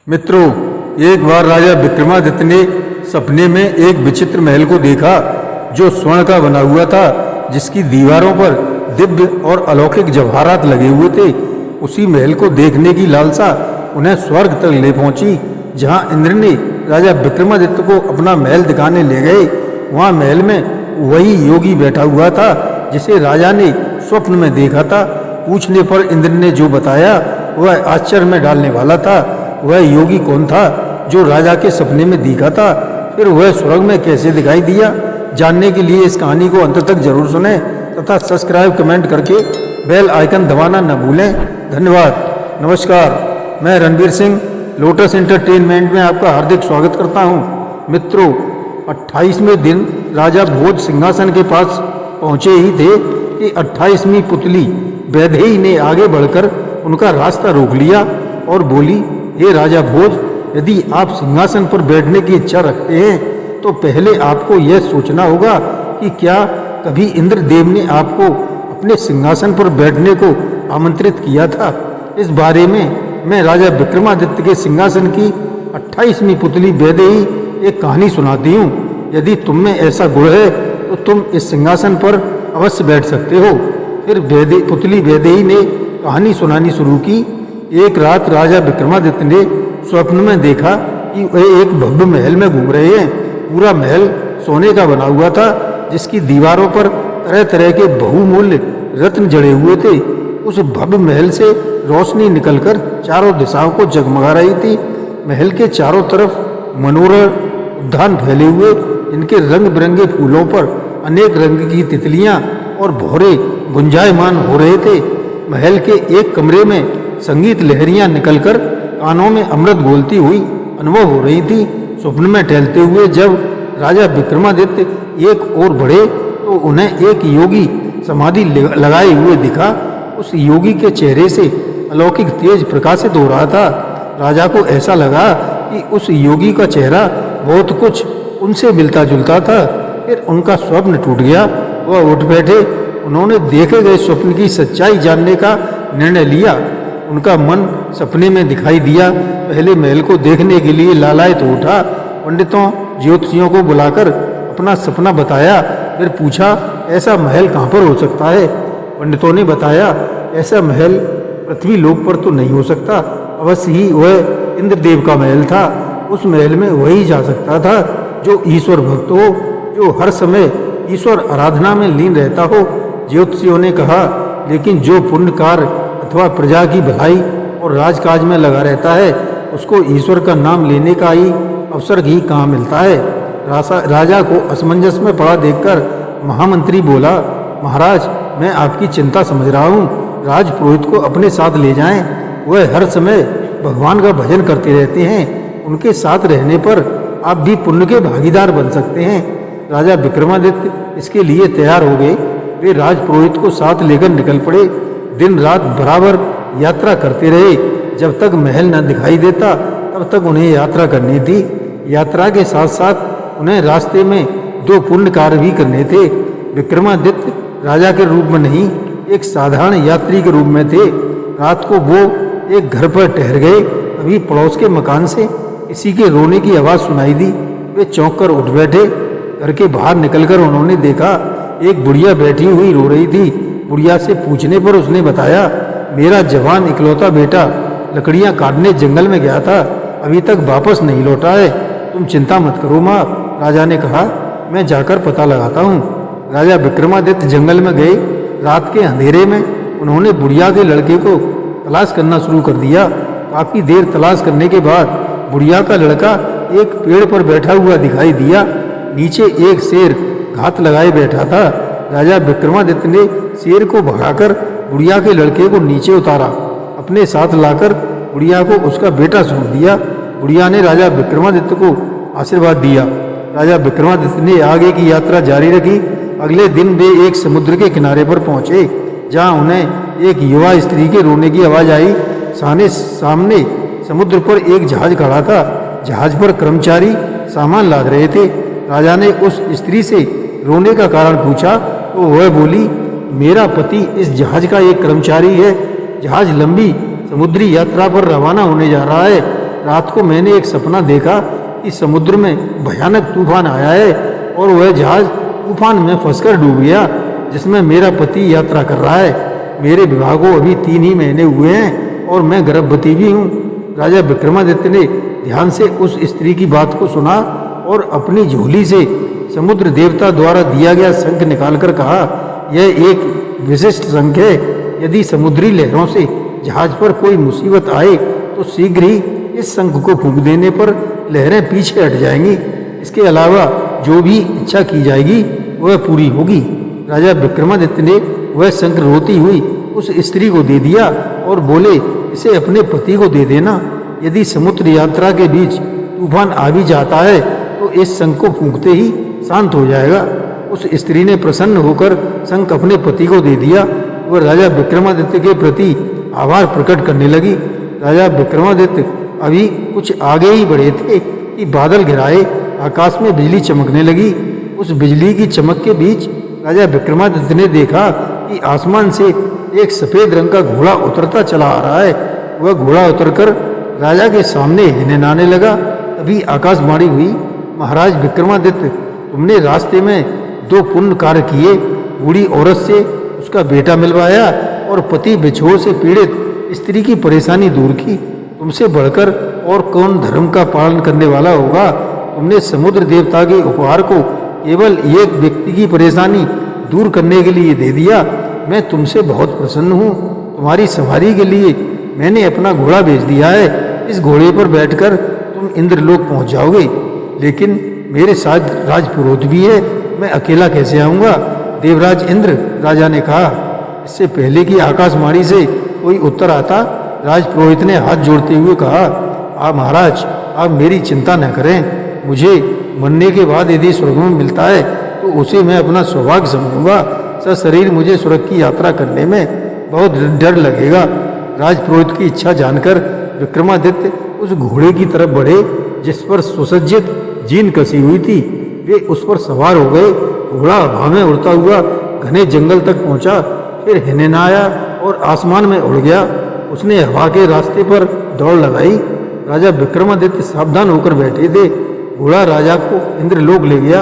मित्रों, एक बार राजा विक्रमादित्य ने सपने में एक विचित्र महल को देखा जो स्वर्ण का बना हुआ था, जिसकी दीवारों पर दिव्य और अलौकिक जवाहरात लगे हुए थे। उसी महल को देखने की लालसा उन्हें स्वर्ग तक ले पहुंची, जहां इंद्र ने राजा विक्रमादित्य को अपना महल दिखाने ले गए। वहां महल में वही योगी बैठा हुआ था जिसे राजा ने स्वप्न में देखा था। पूछने पर इंद्र ने जो बताया वह आश्चर्य में डालने वाला था। वह योगी कौन था जो राजा के सपने में दिखा था? फिर वह स्वर्ग में कैसे दिखाई दिया? जानने के लिए इस कहानी को अंत तक जरूर सुनें तथा सब्सक्राइब कमेंट करके बेल आइकन दबाना न भूलें। धन्यवाद। नमस्कार, मैं रणवीर सिंह लोटस एंटरटेनमेंट में आपका हार्दिक स्वागत करता हूं। मित्रों, 28वें दिन राजा भोज सिंहासन के पास पहुंचे ही थे कि 28वीं पुतली वैदेही ने आगे बढ़कर उनका रास्ता रोक लिया और बोली, हे राजा भोज, यदि आप सिंहासन पर बैठने की इच्छा रखते हैं तो पहले आपको यह सोचना होगा कि क्या कभी इंद्रदेव ने आपको अपने सिंहासन पर बैठने को आमंत्रित किया था। इस बारे में मैं राजा विक्रमादित्य के सिंहासन की 28वीं पुतली वैदेही एक कहानी सुनाती हूँ। यदि तुम में ऐसा गुण है तो तुम इस सिंहासन पर अवश्य बैठ सकते हो। फिर पुतली वैदेही ने कहानी सुनानी शुरू की। एक रात राजा विक्रमादित्य ने स्वप्न में देखा कि वे एक भव्य महल में घूम रहे हैं। पूरा महल सोने का बना हुआ था, जिसकी दीवारों पर तरह तरह के बहुमूल्य रत्न जड़े हुए थे। उस भव्य महल से रोशनी निकलकर चारों दिशाओं को जगमगा रही थी। महल के चारों तरफ मनोरम उद्यान फैले हुए, इनके रंग बिरंगे फूलों पर अनेक रंग की तितलियां और भौरे गुंजायमान हो रहे थे। महल के एक कमरे में संगीत लहरियां निकलकर कानों में अमृत घोलती हुई अनुभव हो रही थी। स्वप्न में टहलते हुए जब राजा विक्रमादित्य एक ओर बढ़े तो उन्हें एक योगी समाधि लगाए हुए दिखा। उस योगी के चेहरे से अलौकिक तेज प्रकाशित हो रहा था। राजा को ऐसा लगा कि उस योगी का चेहरा बहुत कुछ उनसे मिलता जुलता था। फिर उनका स्वप्न टूट गया। वह उठ बैठे। उन्होंने देखे गए स्वप्न की सच्चाई जानने का निर्णय लिया। उनका मन सपने में दिखाई दिया। पहले महल को देखने के लिए लालायित उठा। पंडितों ज्योतिषियों को बुलाकर अपना सपना बताया। फिर पूछा, ऐसा महल कहाँ पर हो सकता है? पंडितों ने बताया, ऐसा महल पृथ्वी लोक पर तो नहीं हो सकता। अवश्य ही वह इंद्रदेव का महल था। उस महल में वही जा सकता था जो ईश्वर भक्त हो, जो हर समय ईश्वर आराधना में लीन रहता हो। ज्योतिषियों ने कहा, लेकिन जो पुण्य कार्य अथवा प्रजा की भलाई और राजकाज में लगा रहता है उसको ईश्वर का नाम लेने का ही अवसर ही कहाँ मिलता है। राजा को असमंजस में पड़ा देखकर महामंत्री बोला, महाराज, मैं आपकी चिंता समझ रहा हूँ। राजपुरोहित को अपने साथ ले जाएं। वह हर समय भगवान का भजन करते रहते हैं। उनके साथ रहने पर आप भी पुण्य के भागीदार बन सकते हैं। राजा विक्रमादित्य इसके लिए तैयार हो गए। वे राजपुरोहित को साथ लेकर निकल पड़े। दिन रात बराबर यात्रा करते रहे। जब तक महल न दिखाई देता तब तक उन्हें यात्रा करनी थी। यात्रा के साथ साथ उन्हें रास्ते में 2 पुण्य कार्य भी करने थे। विक्रमादित्य राजा के रूप में नहीं, एक साधारण यात्री के रूप में थे। रात को वो एक घर पर ठहर गए। तभी पड़ोस के मकान से किसी के रोने की आवाज़ सुनाई दी। वे चौंक कर उठ बैठे। घर के बाहर निकलकर उन्होंने देखा एक बुढ़िया बैठी हुई रो रही थी। बुढ़िया से पूछने पर उसने बताया, मेरा जवान इकलौता बेटा लकड़ियां काटने जंगल में गया था, अभी तक वापस नहीं लौटा है। तुम चिंता मत करो माँ। राजा ने कहा, मैं जाकर पता लगाता हूँ। राजा विक्रमादित्य जंगल में गए। रात के अंधेरे में उन्होंने बुढ़िया के लड़के को तलाश करना शुरू कर दिया। काफ़ी देर तलाश करने के बाद बुढ़िया का लड़का एक पेड़ पर बैठा हुआ दिखाई दिया। नीचे एक शेर घात लगाए बैठा था। राजा विक्रमादित्य ने शेर को भगाकर बुढ़िया के लड़के को नीचे उतारा। अपने साथ लाकर बुढ़िया को उसका बेटा सौंप दिया। बुढ़िया ने राजा विक्रमादित्य को आशीर्वाद दिया। राजा विक्रमादित्य ने आगे की यात्रा जारी रखी। अगले दिन वे एक समुद्र के किनारे पर पहुंचे, जहां उन्हें एक युवा स्त्री के रोने की आवाज़ आई। सामने समुद्र पर एक जहाज खड़ा था। जहाज पर कर्मचारी सामान लाद रहे थे। राजा ने उस स्त्री से रोने का कारण पूछा तो वह बोली, मेरा पति इस जहाज का एक कर्मचारी है। जहाज लंबी समुद्री यात्रा पर रवाना होने जा रहा है। रात को मैंने एक सपना देखा कि समुद्र में भयानक तूफान आया है और वह जहाज तूफान में फंसकर डूब गया, जिसमें मेरा पति यात्रा कर रहा है। मेरे विवाह को अभी 3 ही महीने हुए हैं और मैं गर्भवती भी हूँ। राजा विक्रमादित्य ने ध्यान से उस स्त्री की बात को सुना और अपनी झोली से समुद्र देवता द्वारा दिया गया शंख निकालकर कहा, यह एक विशिष्ट शंख है। यदि समुद्री लहरों से जहाज पर कोई मुसीबत आए तो शीघ्र ही इस शंख को फूंक देने पर लहरें पीछे हट जाएंगी। इसके अलावा जो भी इच्छा की जाएगी वह पूरी होगी। राजा विक्रमादित्य ने वह शंख रोती हुई उस स्त्री को दे दिया और बोले, इसे अपने पति को दे देना। यदि समुद्र यात्रा के बीच तूफान आ भी जाता है तो इस शंख को फूंकते ही शांत हो जाएगा। उस स्त्री ने प्रसन्न होकर शंख अपने पति को दे दिया। वह राजा विक्रमादित्य के प्रति आभार प्रकट करने लगी। राजा विक्रमादित्य अभी कुछ आगे ही बढ़े थे कि बादल घिराए, आकाश में बिजली चमकने लगी। उस बिजली की चमक के बीच राजा विक्रमादित्य ने देखा कि आसमान से एक सफेद रंग का घोड़ा उतरता चला आ रहा है। वह घोड़ा उतरकर राजा के सामने हिनहिनाने लगा। तभी आकाशवाणी हुई, महाराज विक्रमादित्य, तुमने रास्ते में 2 पुण्य कार्य किए। बूढ़ी औरत से उसका बेटा मिलवाया और पति विछोह से पीड़ित स्त्री की परेशानी दूर की। तुमसे बढ़कर और कौन धर्म का पालन करने वाला होगा। तुमने समुद्र देवता के उपहार को केवल एक व्यक्ति की परेशानी दूर करने के लिए दे दिया। मैं तुमसे बहुत प्रसन्न हूँ। तुम्हारी सवारी के लिए मैंने अपना घोड़ा भेज दिया है। इस घोड़े पर बैठकर तुम इंद्रलोक पहुँच जाओगे। लेकिन मेरे साथ राजपुरोहित भी है, मैं अकेला कैसे आऊँगा। देवराज इंद्र, राजा ने कहा। इससे पहले कि आकाशवाणी से कोई उत्तर आता, राजपुरोहित ने हाथ जोड़ते हुए कहा, आप महाराज, आप मेरी चिंता न करें। मुझे मरने के बाद यदि स्वर्ग में मिलता है तो उसे मैं अपना सौभाग्य समझूंगा। सशरीर मुझे स्वर्ग की यात्रा करने में बहुत डर लगेगा। राजपुरोहित की इच्छा जानकर विक्रमादित्य उस घोड़े की तरफ बढ़े जिस पर सुसज्जित जीन कसी हुई थी। वे उस पर सवार हो गए। घोड़ा हवा में उड़ता हुआ घने जंगल तक पहुंचा, फिर हिनहिनाया और आसमान में उड़ गया। उसने हवा के रास्ते पर दौड़ लगाई। राजा विक्रमादित्य सावधान होकर बैठे थे। घोड़ा राजा को इंद्रलोक ले गया।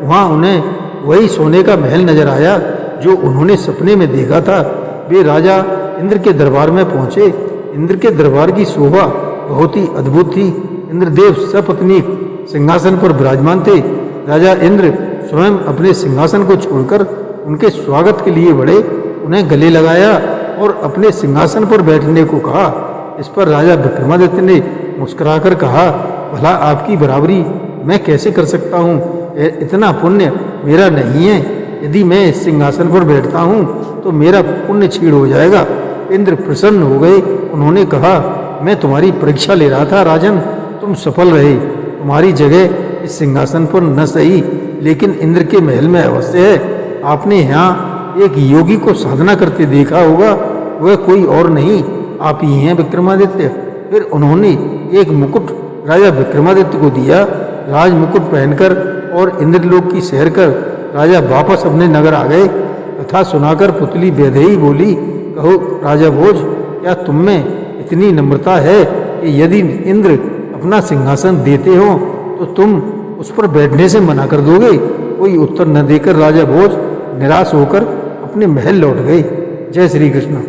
वहाँ उन्हें वही सोने का महल नजर आया जो उन्होंने सपने में देखा था। वे राजा इंद्र के दरबार में पहुँचे। इंद्र के दरबार की शोभा बहुत ही अद्भुत थी। इंद्रदेव सपत्नीक सिंहासन पर विराजमान थे। राजा इंद्र स्वयं अपने सिंहासन को छोड़कर उनके स्वागत के लिए बढ़े, उन्हें गले लगाया और अपने सिंहासन पर बैठने को कहा। इस पर राजा विक्रमादित्य ने मुस्कुराकर कहा, भला आपकी बराबरी मैं कैसे कर सकता हूँ। इतना पुण्य मेरा नहीं है। यदि मैं इस सिंहासन पर बैठता हूँ तो मेरा पुण्य छीड़ हो जाएगा। इंद्र प्रसन्न हो गए। उन्होंने कहा, मैं तुम्हारी परीक्षा ले रहा था राजन, तुम सफल रहे। तुम्हारी जगह इस सिंहासन पर न सही लेकिन इंद्र के महल में अवश्य है। आपने यहाँ एक योगी को साधना करते देखा होगा, वह कोई और नहीं, आप ही हैं विक्रमादित्य। फिर उन्होंने एक मुकुट राजा विक्रमादित्य को दिया। राज मुकुट पहनकर और इंद्रलोक की सैर कर राजा वापस अपने नगर आ गए। कथा सुनाकर पुतली वैदेही बोली, कहो राजा भोज, क्या तुम में इतनी नम्रता है कि यदि इंद्र अपना सिंहासन देते हो तो तुम उस पर बैठने से मना कर दोगे। कोई उत्तर न देकर राजा भोज निराश होकर अपने महल लौट गए। जय श्री कृष्ण।